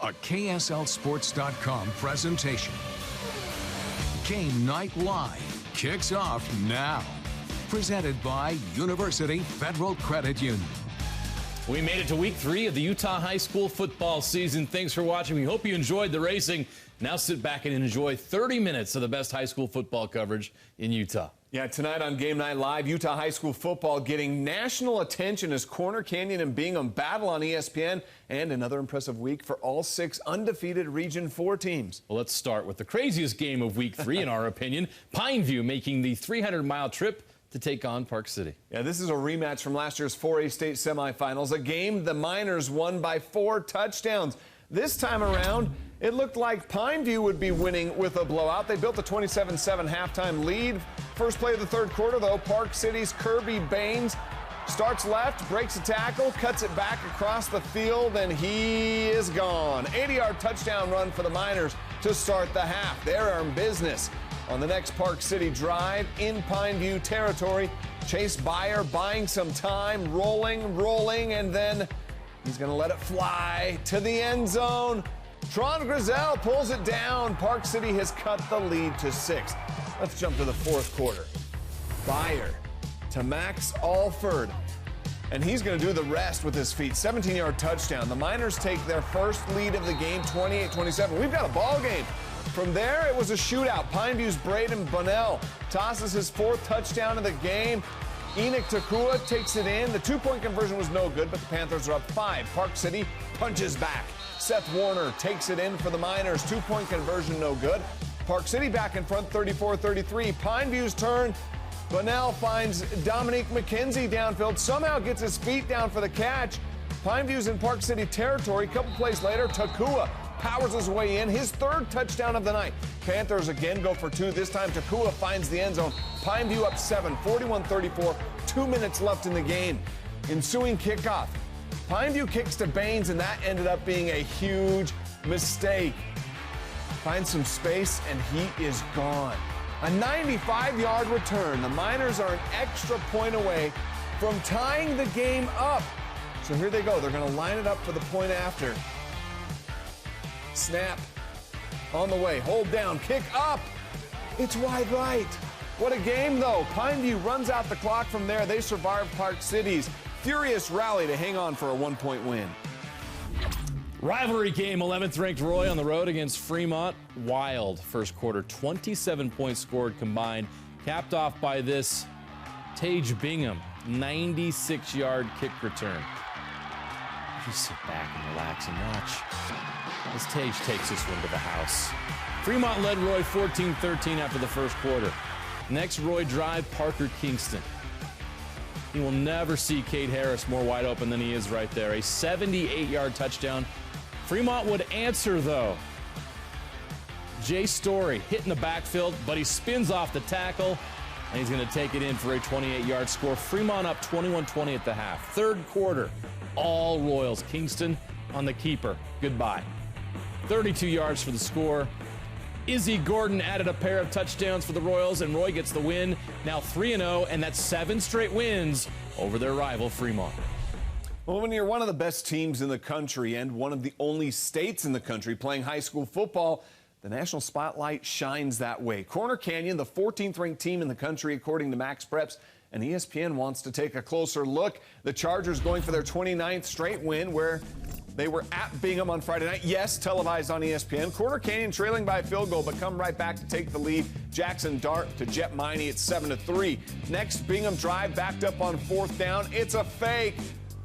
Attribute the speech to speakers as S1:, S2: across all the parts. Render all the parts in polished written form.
S1: A KSLSports.com presentation. Game Night Live kicks off now. Presented by University Federal Credit Union.
S2: We made it to week 3 of the Utah high school football season. Thanks for watching. We hope you enjoyed the racing. Now sit back and enjoy 30 minutes of the best high school football coverage in Utah.
S3: Yeah, tonight on Game Night Live, Utah high school football getting national attention as Corner Canyon and Bingham battle on ESPN, and another impressive week for all 6 undefeated Region 4 teams.
S2: Well, let's start with the craziest game of week 3, in our opinion. Pineview making the 300-mile trip to take on Park City.
S3: Yeah, this is a rematch from last year's 4A state semifinals, a game the Miners won by 4 touchdowns. This time around, it looked like Pineview would be winning with a blowout. They built a 27-7 halftime lead. First play of the third quarter, though, Park City's Kirby Baines starts left, breaks a tackle, cuts it back across the field, and he is gone. 80-yard touchdown run for the Miners to start the half. They're in business. On the next Park City drive in Pineview territory, Chase Byer buying some time, rolling, and then he's going to let it fly to the end zone. Tron Grizel pulls it down. Park City has cut the lead to 6. Let's jump to the fourth quarter. Byer to Max Alford, and he's going to do the rest with his feet. 17-yard touchdown. The Miners take their first lead of the game, 28-27. We've got a ball game. From there, it was a shootout. Pineview's Braden Bunnell tosses his 4th touchdown of the game. Enoch Takua takes it in. The 2-point conversion was no good, but the Panthers are up 5. Park City punches back. Seth Warner takes it in for the Miners. 2-point conversion no good. Park City back in front, 34-33. Pineview's turn. Bunnell finds Dominique McKenzie downfield. Somehow gets his feet down for the catch. Pineview's in Park City territory. A couple plays later, Takua powers his way in. His 3rd touchdown of the night. Panthers again go for 2. This time, Takua finds the end zone. Pineview up 7, 41-34. 2 minutes left in the game. Ensuing kickoff. Pineview kicks to Baines, and that ended up being a huge mistake. Finds some space, and he is gone. A 95-yard return. The Miners are an extra point away from tying the game up. So here they go. They're going to line it up for the point after. Snap. On the way. Hold down. Kick up. It's wide right. What a game, though. Pineview runs out the clock from there. They survive Park City's furious rally to hang on for a 1-point win.
S2: Rivalry game, 11th ranked Roy on the road against Fremont. Wild first quarter, 27 points scored combined, capped off by this Tage Bingham 96-yard kick return. Just sit back and relax and watch as Tage takes this one to the house. Fremont led Roy 14-13 after the first quarter. Next Roy drive, Parker Kingston. He will never see Cade Harris more wide open than he is right there. A 78-yard touchdown. Fremont would answer, though. Jay Story hitting the backfield, but he spins off the tackle, and he's going to take it in for a 28-yard score. Fremont up 21-20 at the half. Third quarter, all Royals. Kingston on the keeper. Goodbye. 32 yards for the score. Izzy Gordon added a pair of touchdowns for the Royals, and Roy gets the win. Now 3-0, and that's 7 straight wins over their rival Fremont.
S3: Well, when you're one of the best teams in the country and one of the only states in the country playing high school football, the national spotlight shines that way. Corner Canyon, the 14th ranked team in the country according to Max Preps, and ESPN wants to take a closer look. The Chargers going for their 29th straight win, where they were at Bingham on Friday night. Yes, televised on ESPN. Corner Canyon trailing by a field goal, but come right back to take the lead. Jackson Dart to Jet Miney at 7-3. Next, Bingham drive backed up on 4th down. It's a fake.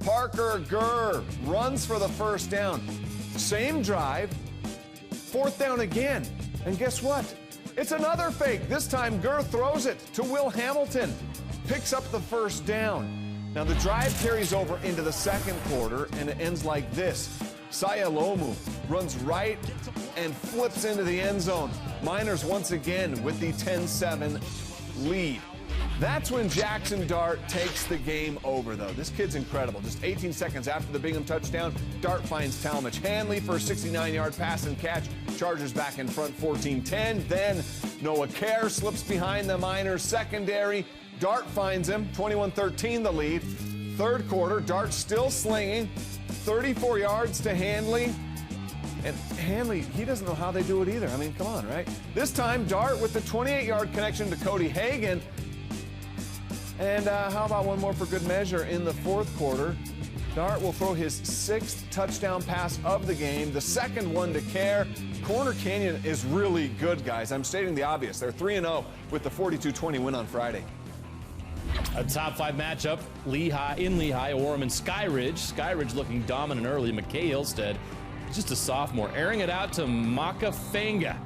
S3: Parker Gurr runs for the first down. Same drive, 4th down again. And guess what? It's another fake. This time, Gurr throws it to Will Hamilton. Picks up the first down. Now, the drive carries over into the second quarter, and it ends like this. Sayalomu runs right and flips into the end zone. Miners once again with the 10-7 lead. That's when Jackson Dart takes the game over, though. This kid's incredible. Just 18 seconds after the Bingham touchdown, Dart finds Talmadge Hanley for a 69-yard pass and catch. Chargers back in front 14-10. Then Noah Kerr slips behind the Miners secondary. Dart finds him, 21-13 the lead. Third quarter, Dart still slinging, 34 yards to Hanley. And Hanley, he doesn't know how they do it either. I mean, come on, right? This time, Dart with the 28-yard connection to Cody Hagan. And how about one more for good measure in the fourth quarter? Dart will throw his 6th touchdown pass of the game, the second one to Care. Corner Canyon is really good, guys. I'm stating the obvious. They're 3-0 with the 42-20 win on Friday.
S2: A top 5 matchup, Lehigh, Orem, and Skyridge. Skyridge looking dominant early. McKay Hillstead, just a sophomore, airing it out to Maka Fanga.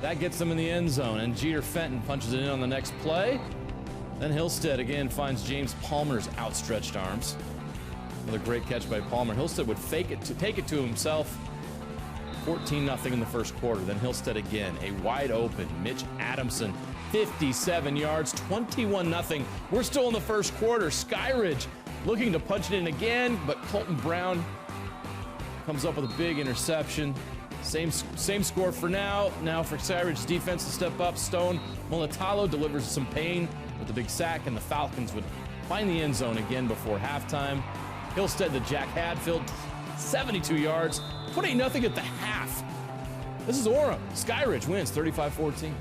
S2: That gets them in the end zone, and Jeter Fenton punches it in on the next play. Then Hillstead again finds James Palmer's outstretched arms. Another great catch by Palmer. Hillstead would fake it to take it to himself. 14-0 in the first quarter. Then Hillstead again, a wide open Mitch Adamson, 57 yards, 21-0. We're still in the first quarter. Skyridge looking to punch it in again, but Colton Brown comes up with a big interception. Same score for now. Now for Skyridge's defense to step up. Stone Mulatalo delivers some pain with a big sack, and the Falcons would find the end zone again before halftime. Hillstead to Jack Hadfield, 72 yards, 28-0 at the half. This is Orem. Skyridge wins 35-14.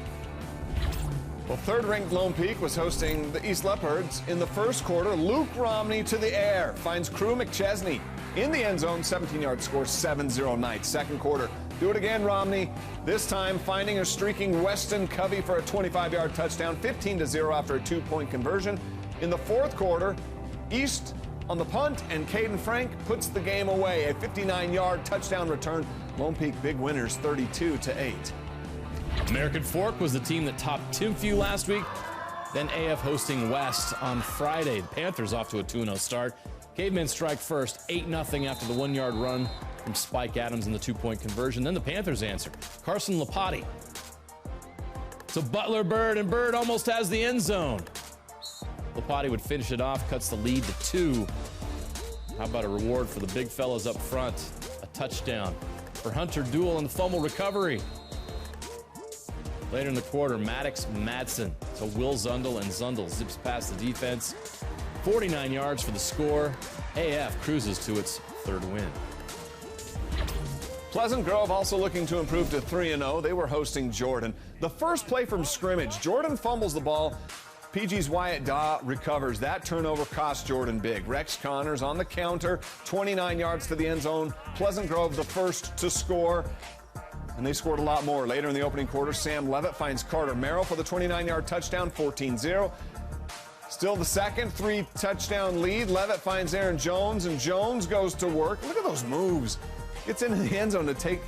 S3: Well, third-ranked Lone Peak was hosting the East Leopards in the first quarter. Luke Romney to the air finds Crew McChesney in the end zone, 17-yard score, 7-0 Knights. Second quarter, do it again, Romney. This time finding a streaking Weston Covey for a 25-yard touchdown, 15-0 after a 2-point conversion. In the fourth quarter, East on the punt, and Caden Frank puts the game away. A 59-yard touchdown return. Lone Peak big winners, 32-8.
S2: American Fork was the team that topped Pineview last week. Then AF hosting West on Friday. The Panthers off to a 2-0 start. Cavemen strike first, 8-0 after the 1-yard run from Spike Adams in the 2-point conversion. Then the Panthers answer. Carson Lapati. So Butler, Bird, and Bird almost has the end zone. Lapati would finish it off, cuts the lead to 2. How about a reward for the big fellas up front? A touchdown for Hunter Duel and the fumble recovery. Later in the quarter, Maddox Madsen to Will Zundel, and Zundel zips past the defense. 49 yards for the score. AF cruises to its third win.
S3: Pleasant Grove also looking to improve to 3-0. They were hosting Jordan. The first play from scrimmage, Jordan fumbles the ball. PG's Wyatt Daw recovers. That turnover cost Jordan big. Rex Connors on the counter, 29 yards to the end zone. Pleasant Grove the first to score, and they scored a lot more. Later in the opening quarter, Sam Levitt finds Carter Merrill for the 29-yard touchdown, 14-0. Still the second 3-touchdown lead. Levitt finds Aaron Jones, and Jones goes to work. Look at those moves. Gets into the end zone to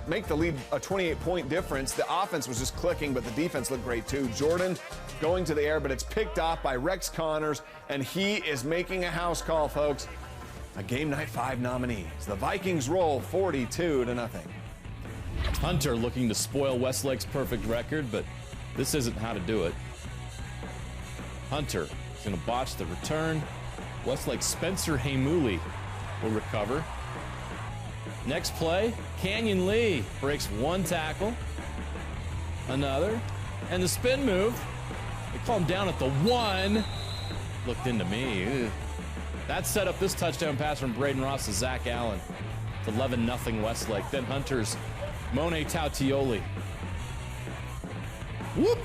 S3: make the lead a 28-point difference. The offense was just clicking, but the defense looked great too. Jordan going to the air, but it's picked off by Rex Connors, and he is making a house call, folks. A Game Night 5 nominee. The Vikings roll 42-0.
S2: Hunter looking to spoil Westlake's perfect record, but this isn't how to do it. Hunter is going to botch the return. Westlake's Spencer Hamuli will recover. Next play, Canyon Lee breaks one tackle, another, and the spin move. They call him down at the 1. Looked into me. Ugh. That set up this touchdown pass from Braden Ross to Zach Allen. It's 11-0 Westlake. Then Hunter's Monet Tautioli. Whoop!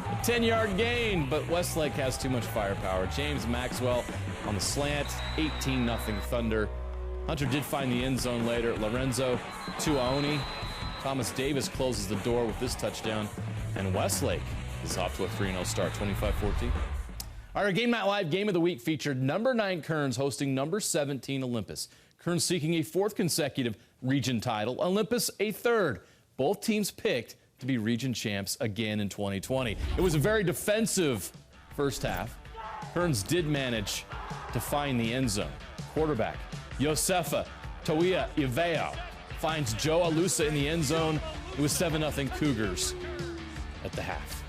S2: A 10-yard gain, but Westlake has too much firepower. James Maxwell on the slant, 18-0 Thunder. Hunter did find the end zone later. Lorenzo Tuaoni. Thomas Davis closes the door with this touchdown, and Westlake is off to a 3-0 start, 25-14. Our Game Night Live Game of the Week featured number 9 Kearns hosting number 17 Olympus. Kearns seeking a 4th consecutive region title, Olympus a 3rd. Both teams picked to be region champs again in 2020. It was a very defensive first half. Kearns did manage to find the end zone. Quarterback Josefa Toia Iveo finds Joe Alusa in the end zone. It was 7-0 Cougars at the half.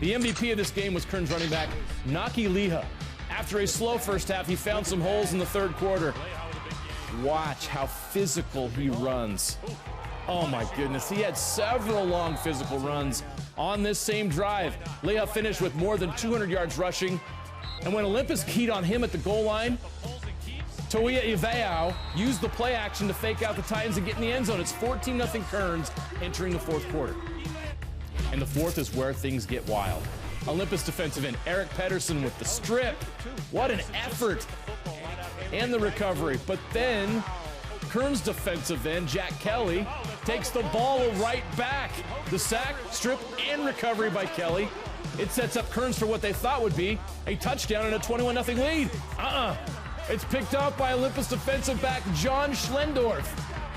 S2: The MVP of this game was Kearns running back Naki Liha. After a slow first half, he found some holes in the third quarter. Watch how physical he runs. Oh my goodness, he had several long physical runs on this same drive. Liha finished with more than 200 yards rushing. And when Olympus keyed on him at the goal line, Toia Ivao used the play action to fake out the Titans and get in the end zone. It's 14-0 Kearns entering the fourth quarter. And the fourth is where things get wild. Olympus defensive end Eric Pedersen with the strip. What an effort. And the recovery. But then Kearns defensive end Jack Kelly takes the ball right back. The sack, strip, and recovery by Kelly. It sets up Kearns for what they thought would be a touchdown and a 21-0 lead. It's picked up by Olympus defensive back John Schlendorf.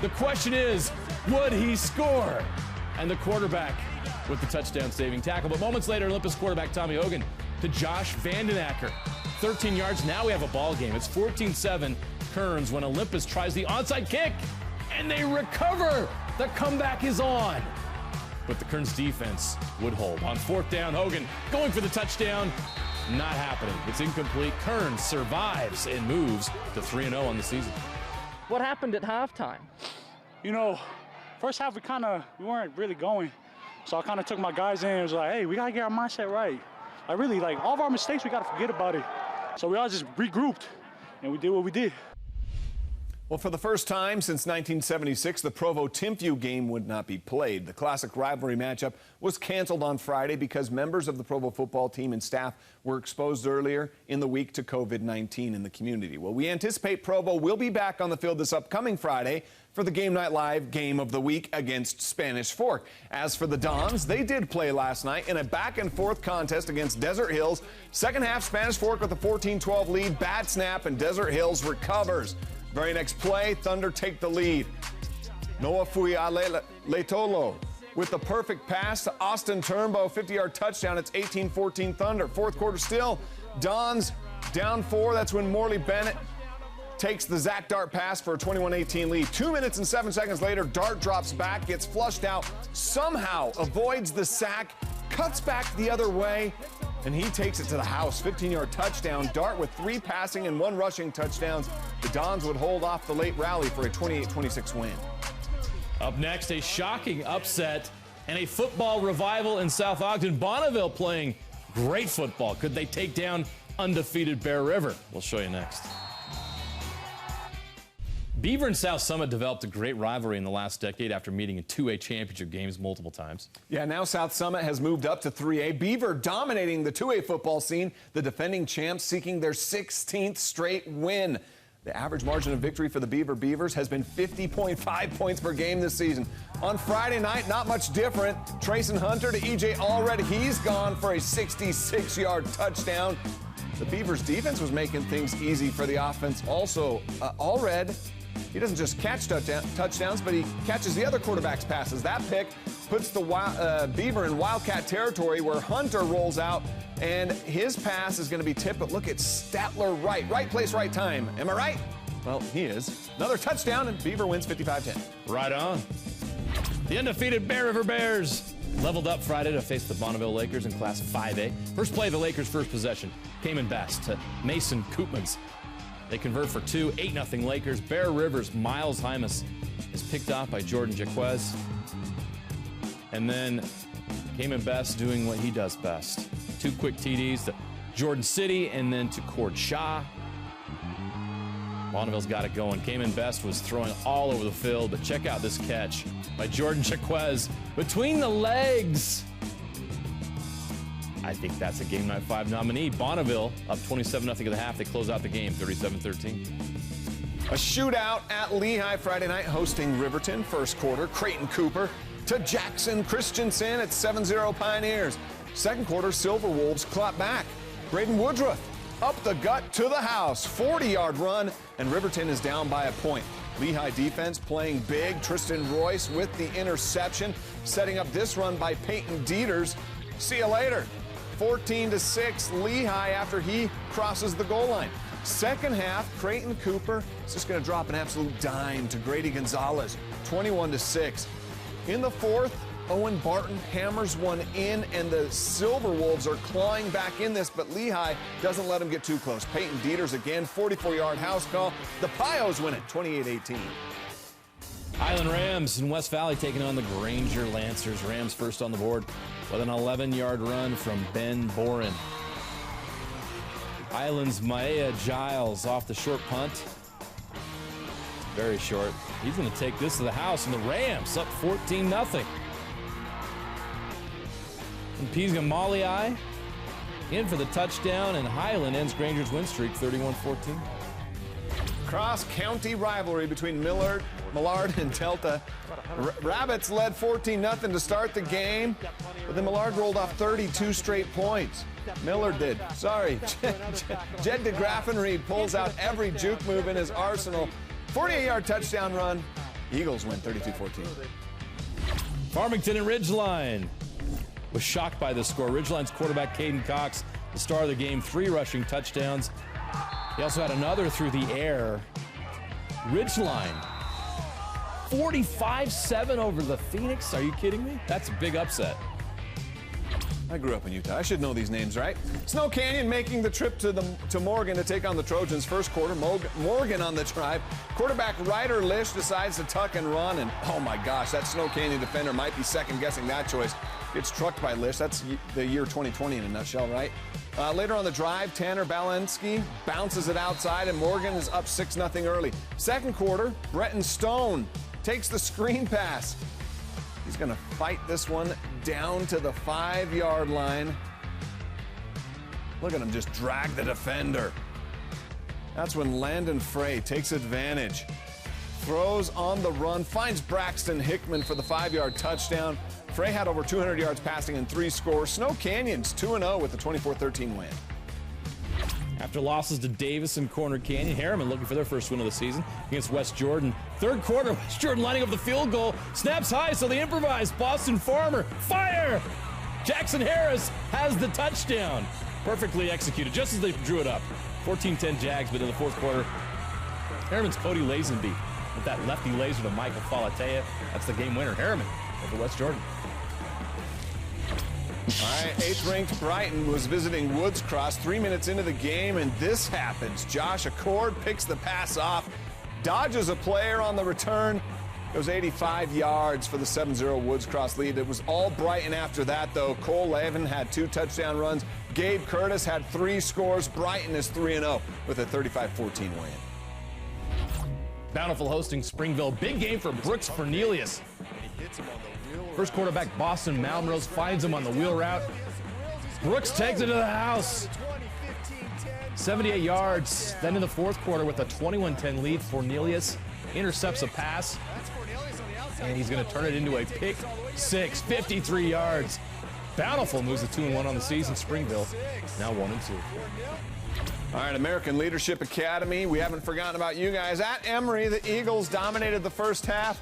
S2: The question is, would he score? And the quarterback with the touchdown-saving tackle. But moments later, Olympus quarterback Tommy Hogan to Josh Vandenacker. 13 yards, now we have a ball game. It's 14-7 Kearns when Olympus tries the onside kick, and they recover. The comeback is on. But the Kearns defense would hold. On fourth down, Hogan going for the touchdown. Not happening. It's incomplete. Kearns survives and moves to 3-0 on the season.
S4: What happened at halftime?
S5: You know, first half we weren't really going. So I kind of took my guys in and was like, hey, we got to get our mindset right. All of our mistakes, we got to forget about it. So we all just regrouped and we did what we did.
S3: Well, for the first time since 1976, the Provo-Pineview game would not be played. The classic rivalry matchup was canceled on Friday because members of the Provo football team and staff were exposed earlier in the week to COVID-19 in the community. Well, we anticipate Provo will be back on the field this upcoming Friday for the Game Night Live game of the week against Spanish Fork. As for the Dons, they did play last night in a back-and-forth contest against Desert Hills. Second half, Spanish Fork with a 14-12 lead. Bad snap, and Desert Hills recovers. Very next play, Thunder take the lead. Noah Fuialetolo with the perfect pass to Austin Turnbow, 50-yard touchdown. It's 18-14 Thunder. Fourth quarter still, Dons down 4. That's when Morley Bennett takes the Zach Dart pass for a 21-18 lead. 2 minutes and 7 seconds later, Dart drops back, gets flushed out, somehow avoids the sack, cuts back the other way, and he takes it to the house. 15-yard touchdown. Dart with 3 passing and 1 rushing touchdowns. The Dons would hold off the late rally for a 28-26 win.
S2: Up next, a shocking upset and a football revival in South Ogden. Bonneville playing great football. Could they take down undefeated Bear River? We'll show you next. Beaver and South Summit developed a great rivalry in the last decade after meeting in 2A championship games multiple times. Yeah, now South Summit has moved up to 3A. Beaver dominating the 2A football scene, the defending champs seeking their 16th straight win. The average margin of victory for the Beavers has been 50.5 points per game this season. On Friday night, not much different. Trayson Hunter to E.J. Allred. He's gone for a 66-yard touchdown. The Beavers' defense was making things easy for the offense. Also, Allred, he doesn't just catch touchdowns, but he catches the other quarterback's passes. That pick puts the Beaver in Wildcat territory where Hunter rolls out, and his pass is going to be tipped. But look at Statler right. Right place, right time. Am I right? Well, he is. Another touchdown, and Beaver wins 55-10. Right on. The undefeated Bear River Bears leveled up Friday to face the Bonneville Lakers in Class 5A. First play of the Lakers' first possession came in best to Mason Koopmans. They convert for 2, 8-0 Lakers. Bear River's Miles Hymas is picked off by Jordan Jaquez. And then came in best doing what he does best. 2 quick TDs to Jordan City and then to Cord Shaw. Bonneville's got it going. Came in best was throwing all over the field, but check out this catch by Jordan Jaquez between the legs. I think that's a Game Night 5 nominee. Bonneville up 27-0 at the half. They close out the game 37-13. A shootout at Lehigh Friday night hosting Riverton. First quarter, Creighton Cooper to Jackson Christensen at 7-0 Pioneers. Second quarter, Silver Wolves clap back. Braden Woodruff up the gut to the house. 40-yard run, and Riverton is down by a point. Lehigh defense playing big. Tristan Royce with the interception, setting up this run by Peyton Dieters. See you later. 14-6 Lehigh after he crosses the goal line. Second half, Creighton Cooper is just going to drop an absolute dime to Grady Gonzalez, 21-6. In the fourth, Owen Barton hammers one in, and the Silver Wolves are clawing back in this, but Lehigh doesn't let them get too close. Peyton Dieters again, 44-yard house call. The Pios win it, 28-18. Highland Rams in West Valley taking on the Granger Lancers. Rams first on the board with an 11-yard run from Ben Boren. Highlands' Maea Giles off the short punt Very short. He's going to take this to the house, and the Rams up 14-0. And Pizgamaliai in for the touchdown, and Highland ends Granger's win streak 31-14.
S3: Cross-county rivalry between Millard and Delta. Rabbits led 14-0 to start the game, but then Millard rolled off 32 straight points. Millard did. Sorry. Jed DeGraffenried pulls out every juke move in his arsenal. 48-yard touchdown run. Eagles win 32-14.
S2: Farmington and Ridgeline was shocked by the score. Ridgeline's quarterback, Caden Cox, the star of the game, 3 rushing touchdowns. He also had another through the air. Ridgeline, 45-7 over the Phoenix. Are you kidding me? That's a big upset.
S3: I grew up in Utah. I should know these names, right? Snow Canyon making the trip to Morgan to take on the Trojans. First quarter, Morgan on the drive. Quarterback Ryder Lish decides to tuck and run, and oh my gosh, that Snow Canyon defender might be second-guessing that choice. Gets trucked by Lish. That's the year 2020 in a nutshell, right? Later on the drive, Tanner Balinski bounces it outside, and Morgan is up 6-0 early. Second quarter, Bretton Stone takes the screen pass. He's going to fight this one down to the 5-yard line. Look at him just drag the defender. That's when Landon Frey takes advantage. Throws on the run, finds Braxton Hickman for the 5-yard touchdown. Frey had over 200 yards passing and 3 scores. Snow Canyon's 2-0 with the 24-13 win.
S2: After losses to Davis and Corner Canyon, Harriman looking for their first win of the season against West Jordan. Third quarter, West Jordan lining up the field goal. Snaps high, so they improvise. Boston Farmer, fire! Jackson Harris has the touchdown. Perfectly executed, just as they drew it up. 14-10 Jags, but in the fourth quarter, Harriman's Cody Lazenby with that lefty laser to Michael Falatea. That's the game winner. Harriman over West Jordan.
S3: All right, 8th-ranked Brighton was visiting Woods Cross 3 minutes into the game, and this happens. Josh Accord picks the pass off, dodges a player on the return, goes 85 yards for the 7-0 Woods Cross lead. It was all Brighton after that, though. Cole Levin had 2 touchdown runs. Gabe Curtis had 3 scores. Brighton is 3-0 with a 35-14 win.
S2: Bountiful hosting Springville. Big game for Brooks Cornelius. First quarterback Boston Malmrose finds him on the wheel route. Brooks takes it to the house. 78 yards. Then in the fourth quarter with a 21-10 lead, Cornelius intercepts a pass. And he's going to turn it into a pick six, 53 yards. Bountiful moves to 2-1 on the season. Springville now 1-2.
S3: All right, American Leadership Academy. We haven't forgotten about you guys. At Emory, the Eagles dominated the first half.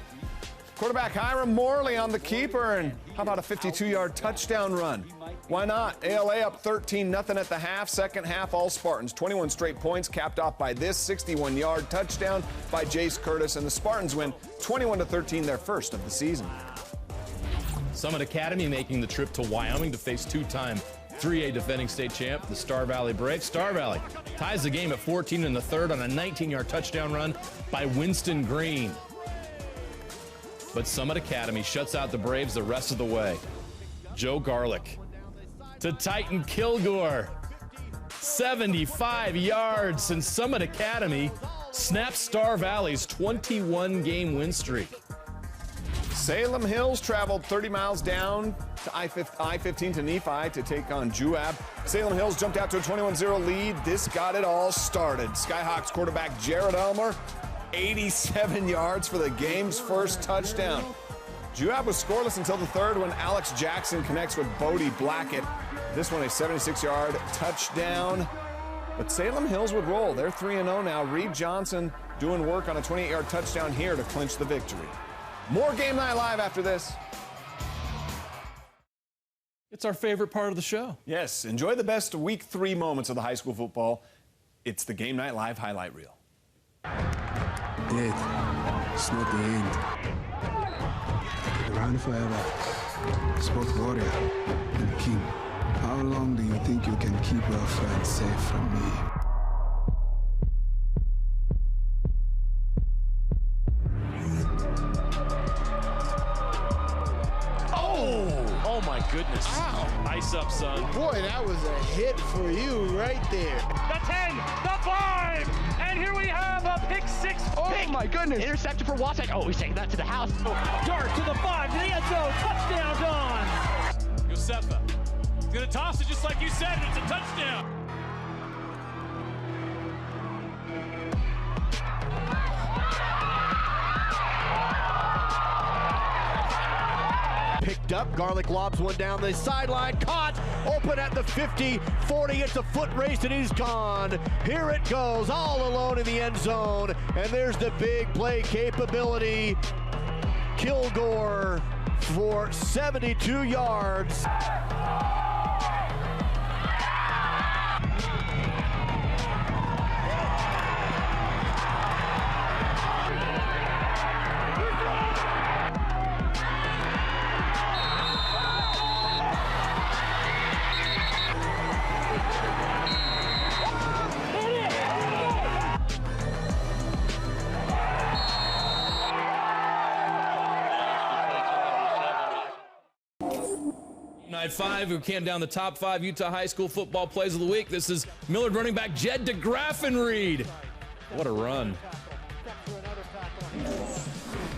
S3: Quarterback Hiram Morley on the keeper, and how about a 52-yard touchdown run? Why not? ALA up 13-0 at the half. Second half, all Spartans. 21 straight points, capped off by this 61-yard touchdown by Jace Curtis, and the Spartans win 21-13, their first of the season.
S2: Summit Academy making the trip to Wyoming to face 2-time 3A defending state champ, the Star Valley Braves. Star Valley ties the game at 14 in the third on a 19-yard touchdown run by Winston Green. But Summit Academy shuts out the Braves the rest of the way. Joe Garlick to Titan Kilgore. 75 yards, and Summit Academy snaps Star Valley's 21-game win streak.
S3: Salem Hills traveled 30 miles down to I-15 to Nephi to take on Juab. Salem Hills jumped out to a 21-0 lead. This got it all started. Skyhawks quarterback Jared Elmer, 87 yards for the game's first touchdown. Juab was scoreless until the third when Alex Jackson connects with Bodie Blackett. This one a 76-yard touchdown. But Salem Hills would roll. They're 3-0 now. Reed Johnson doing work on a 28-yard touchdown here to clinch the victory. More Game Night Live after this.
S2: It's our favorite part of the show.
S3: Yes, enjoy the best Week 3 moments of the high school football. It's the Game Night Live highlight reel.
S6: Death, it's not the end. Around forever, sport warrior and king. How long do you think you can keep your friends safe from me?
S2: Oh my goodness.
S7: Ow.
S2: Nice up, son.
S7: Boy, that was a hit for you right there.
S5: The 10, the 5, and
S7: And here we have a pick six.
S8: Oh my goodness. Intercepted for Wasatch. Oh, he's taking that to the house.
S7: Dart to the 5, to the end zone. Touchdown, Don.
S9: Josefa. He's going to toss it just like you said. It's a touchdown.
S10: Picked up, Garlic lobs one down the sideline, caught, open at the 50, 40, it's a foot race and he's gone. Here it goes, all alone in the end zone, and there's the big play capability. Kilgore for 72 yards.
S2: Night 5, who came down the top 5 Utah high school football plays of the week. This is Millard running back Jed DeGraffenried. What a run.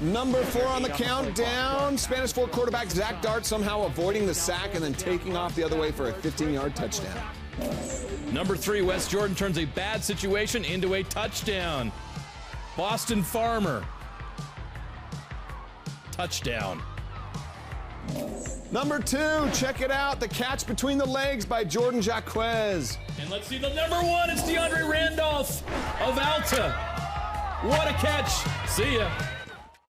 S3: Number 4 on the countdown. Spanish Fort quarterback Zach Dart somehow avoiding the sack and then taking off the other way for a 15-yard touchdown.
S2: Number 3, West Jordan turns a bad situation into a touchdown. Boston Farmer. Touchdown.
S3: Number 2, check it out. The catch between the legs by Jordan Jaquez.
S2: And let's see the number 1. It's DeAndre Randolph of Alta. What a catch. See ya.